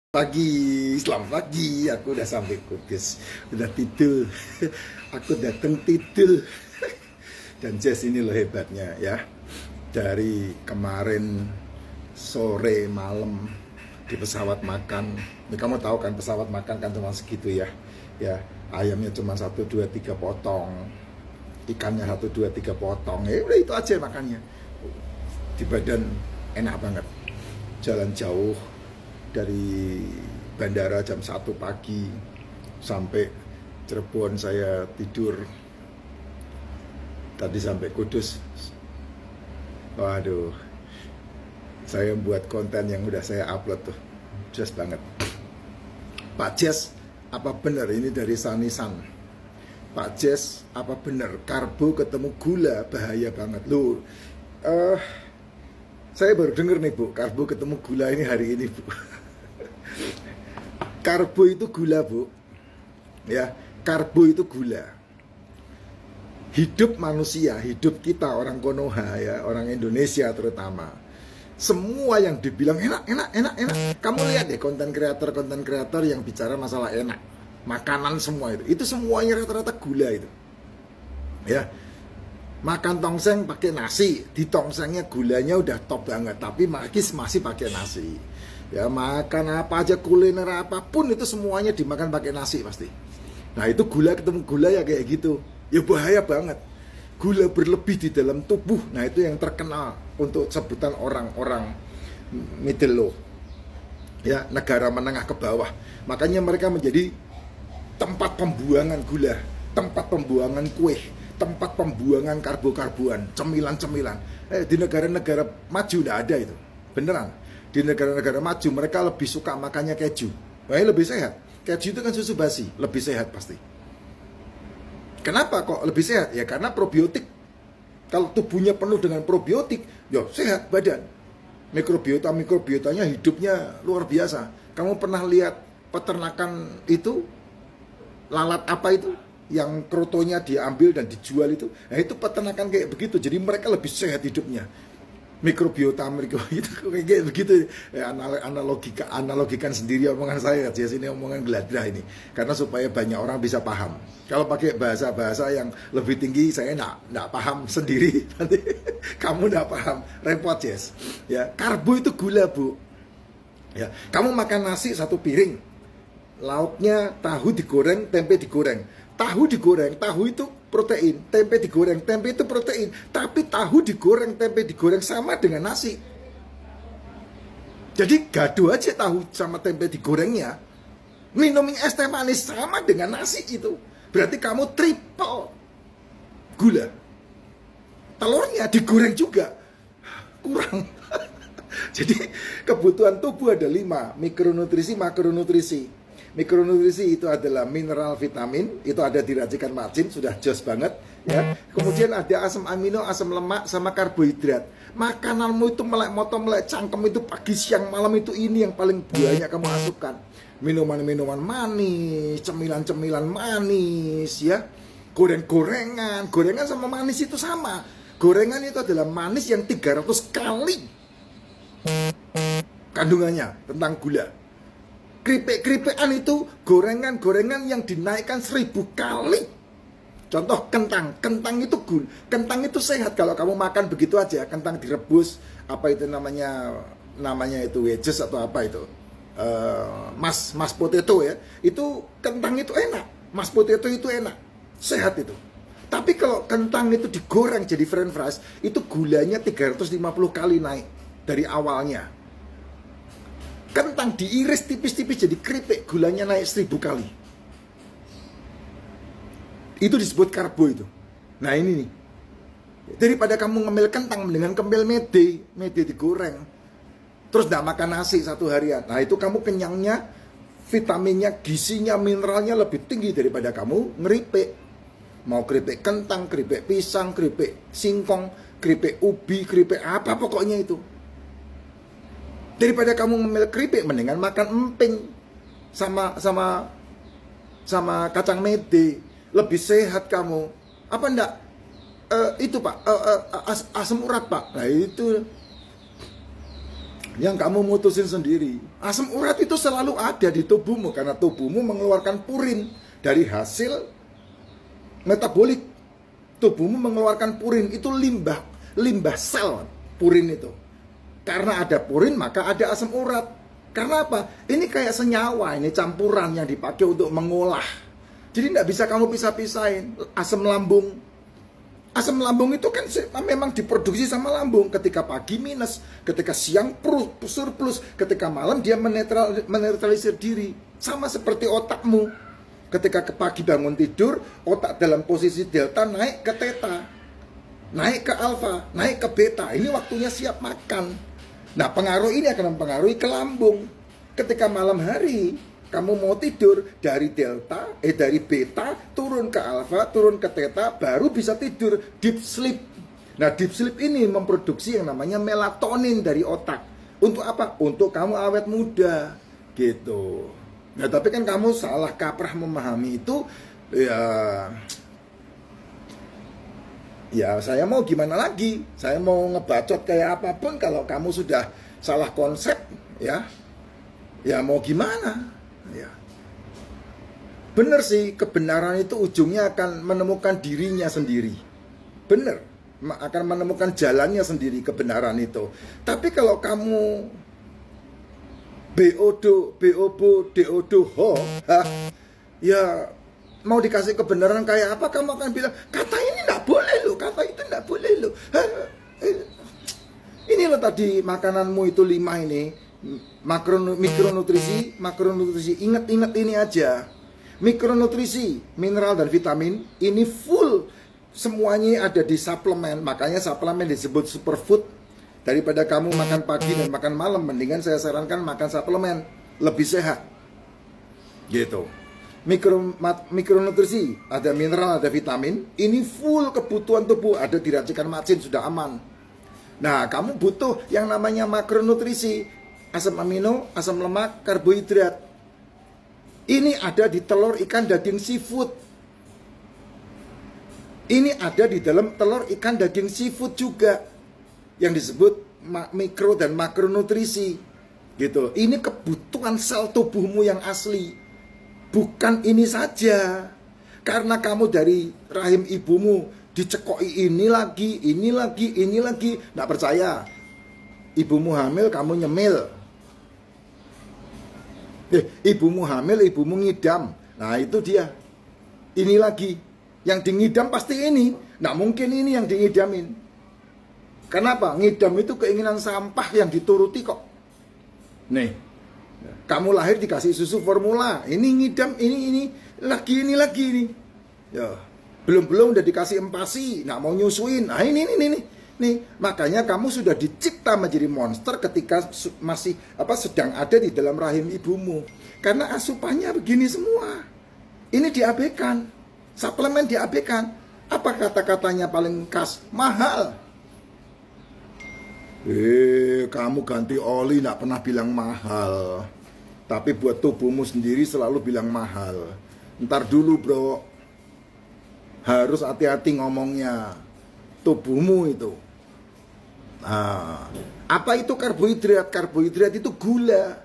Pagi, selamat pagi. Aku udah sampai Kudus, udah tidur. Aku datang tidur. Dan Jess ini loh hebatnya ya. Dari kemarin sore malam di pesawat makan. Ini kamu tahu kan pesawat makan kan cuma segitu ya. Ya, ayamnya cuma 1, 2, 3 potong. Ikannya 1, 2, 3 potong. Ya udah itu aja makannya. Di badan enak banget. Jalan jauh dari bandara jam 1 pagi sampai Cirebon, saya tidur tadi sampai Kudus. Waduh, saya buat konten yang udah saya upload tuh, just banget. Pak Jess, apa benar ini dari Sanisan? Pak Jess, apa benar karbo ketemu gula bahaya banget loh? Saya baru denger nih Bu, karbo ketemu gula ini hari ini Bu. Karbo itu gula Bu, ya, karbo itu gula. Hidup manusia, hidup kita orang Konoha ya, orang Indonesia terutama, semua yang dibilang enak, enak, enak, enak. Kamu lihat deh konten kreator yang bicara masalah enak, makanan semua itu semuanya rata-rata gula itu, ya. Makan tongseng pakai nasi, di tongsengnya gulanya udah top banget, tapi masih pakai nasi. Ya makan apa aja, kuliner apapun itu semuanya dimakan pakai nasi pasti. Nah itu gula ketemu gula ya kayak gitu. Ya bahaya banget. Gula berlebih di dalam tubuh. Nah itu yang terkenal untuk sebutan orang-orang middle low. Ya, negara menengah ke bawah. Makanya mereka menjadi tempat pembuangan gula, tempat pembuangan kue, tempat pembuangan karbo-karboan, cemilan-cemilan. Di negara-negara maju udah ada itu. Beneran. Di negara-negara maju mereka lebih suka makannya keju. Wah, lebih sehat. Keju itu kan susu basi, lebih sehat pasti. Kenapa kok lebih sehat? Ya karena probiotik. Kalau tubuhnya penuh dengan probiotik, ya sehat badan. Mikrobiotanya hidupnya luar biasa. Kamu pernah lihat peternakan itu? Lalat apa itu? Yang krotonya diambil dan dijual itu. Nah itu peternakan kayak begitu. Jadi mereka lebih sehat hidupnya. Mikrobiota itu kayak begitu ya, analogikan sendiri omongan saya. Jadi ini omongan geladrah ini karena supaya banyak orang bisa paham. Kalau pakai bahasa yang lebih tinggi saya enggak paham sendiri, nanti kamu enggak paham, repot Jess. Ya, karbo itu gula Bu. Ya, kamu makan nasi 1 piring, lauknya tahu digoreng, tempe digoreng. Tahu digoreng, tahu itu protein, tempe digoreng, tempe itu protein. Tapi tahu digoreng, tempe digoreng sama dengan nasi. Jadi gaduh aja tahu sama tempe digorengnya. Minum es teh manis sama dengan nasi itu. Berarti kamu triple gula. Telurnya digoreng juga. Kurang. Jadi kebutuhan tubuh ada 5, mikronutrisi, makronutrisi. Mikronutrisi itu adalah mineral, vitamin, itu ada di racikan margin, sudah jos banget ya. Kemudian ada asam amino, asam lemak, sama karbohidrat. Makananmu itu melek cangkem itu pagi, siang, malam itu ini yang paling banyak kamu masukkan. Minuman-minuman manis, cemilan-cemilan manis ya. Gorengan sama manis itu sama. Gorengan itu adalah manis yang 300 kali kandungannya tentang gula. Keripik-keripikan itu gorengan yang dinaikkan 1000 kali. Contoh kentang itu sehat kalau kamu makan begitu aja. Kentang direbus, apa itu namanya itu wedges atau apa itu, mas potato ya. Itu kentang itu enak, mas potato itu enak, sehat itu. Tapi kalau kentang itu digoreng jadi french fries, itu gulanya 350 kali naik dari awalnya. Kentang diiris tipis-tipis jadi keripik, gulanya naik 1000 kali. Itu disebut karbo itu. Nah ini nih, daripada kamu ngemil kentang, mendingan kemil mede digoreng, terus gak makan nasi 1 harian. Nah itu kamu kenyangnya, vitaminnya, gizinya, mineralnya lebih tinggi daripada kamu ngeripik. Mau keripik kentang, keripik pisang, keripik singkong, keripik ubi, keripik apa pokoknya itu. Daripada kamu ngemil keripik, mendingan makan emping sama kacang mede, lebih sehat kamu. Apa enggak? Itu Pak, asam urat Pak. Nah itu yang kamu mutusin sendiri. Asam urat itu selalu ada di tubuhmu karena tubuhmu mengeluarkan purin dari hasil metabolik. Tubuhmu mengeluarkan purin, itu limbah sel purin itu. Karena ada purin maka ada asam urat. Karena apa? Ini kayak senyawa, ini campuran yang dipakai untuk mengolah. Jadi tidak bisa kamu pisah-pisahin. Asam lambung itu kan memang diproduksi sama lambung. Ketika pagi minus, ketika siang surplus, ketika malam dia menetralisir diri. Sama seperti otakmu. Ketika ke pagi bangun tidur, otak dalam posisi delta naik ke theta, naik ke alfa, naik ke beta. Ini waktunya siap makan. Nah, pengaruh ini akan mempengaruhi ke lambung. Ketika malam hari kamu mau tidur, dari dari beta turun ke alfa, turun ke theta, baru bisa tidur, deep sleep. Nah, deep sleep ini memproduksi yang namanya melatonin dari otak. Untuk apa? Untuk kamu awet muda, gitu. Nah, tapi kan kamu salah kaprah memahami itu. Ya saya mau gimana lagi? Saya mau ngebacot kayak apapun kalau kamu sudah salah konsep, ya mau gimana? Ya. Bener sih, kebenaran itu ujungnya akan menemukan dirinya sendiri. Bener, akan menemukan jalannya sendiri kebenaran itu. Tapi kalau kamu ya mau dikasih kebenaran kayak apa, kamu akan bilang kata ini nggak boleh loh, kata itu nggak boleh loh. Ini loh tadi makananmu itu 5 ini, mikronutrisi. Ingat ini aja, mikronutrisi, mineral dan vitamin ini full semuanya ada di suplemen. Makanya suplemen disebut superfood. Daripada kamu makan pagi dan makan malam, mendingan saya sarankan makan suplemen, lebih sehat. Gitu. Mikronutrisi, ada mineral, ada vitamin, ini full kebutuhan tubuh, ada di racikan macin, sudah aman. Nah, kamu butuh yang namanya makronutrisi, asam amino, asam lemak, karbohidrat. Ini ada di telur, ikan, daging, seafood. Ini ada di dalam telur, ikan, daging, seafood juga, yang disebut mikro dan makronutrisi, gitu. Ini kebutuhan sel tubuhmu yang asli. Bukan ini saja. Karena kamu dari rahim ibumu dicekoi ini lagi. Nggak percaya? Ibumu hamil, kamu nyemil. Ibumu hamil, ibumu ngidam. Nah itu dia. Ini lagi. Yang dingidam pasti ini. Nggak mungkin ini yang dingidamin. Kenapa? Ngidam itu keinginan sampah yang dituruti kok. Nih, kamu lahir dikasih susu formula, ini ngidam, ini lagi. Ya, belum udah dikasih empasi, nggak mau nyusuin. Nah ini. Nih, makanya kamu sudah dicipta menjadi monster ketika masih sedang ada di dalam rahim ibumu. Karena asupannya begini semua. Ini diabaikan, suplemen diabaikan. Apa kata-katanya paling khas? Mahal. Kamu ganti oli nggak pernah bilang mahal, tapi buat tubuhmu sendiri selalu bilang mahal. Ntar dulu bro, harus hati-hati ngomongnya. Tubuhmu itu. Nah, apa itu karbohidrat? Karbohidrat itu gula.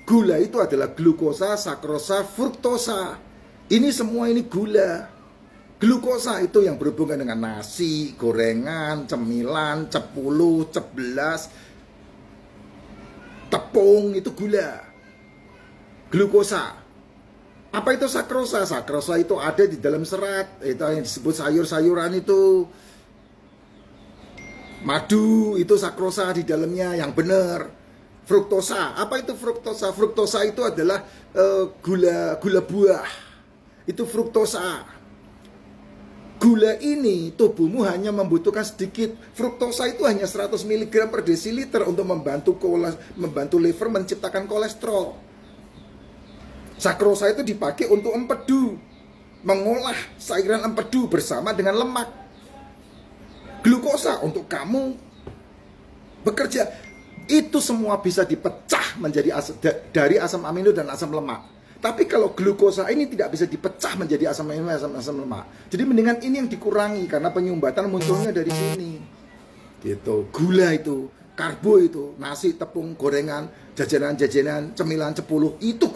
Gula itu adalah glukosa, sakrosa, fruktosa. Ini semua ini gula. Glukosa itu yang berhubungan dengan nasi, gorengan, cemilan, cepuluh, ceplas, tepung, itu gula. Glukosa. Apa itu sakrosa? Sakrosa itu ada di dalam serat. Itu yang disebut sayur-sayuran itu. Madu itu sakrosa di dalamnya yang benar. Fruktosa. Apa itu fruktosa? Fruktosa itu adalah gula buah. Itu fruktosa. Gula ini tubuhmu hanya membutuhkan sedikit. Fruktosa itu hanya 100 mg per desiliter untuk membantu liver menciptakan kolesterol. Sakrosa itu dipakai untuk empedu, mengolah cairan empedu bersama dengan lemak. Glukosa untuk kamu bekerja. Itu semua bisa dipecah menjadi dari asam amino dan asam lemak. Tapi kalau glukosa ini tidak bisa dipecah menjadi asam amino dan asam lemak. Jadi mendingan ini yang dikurangi karena penyumbatan munculnya dari sini. Gitu. Gula itu karbo itu, nasi, tepung, gorengan, jajanan-jajanan, cemilan, 10 itu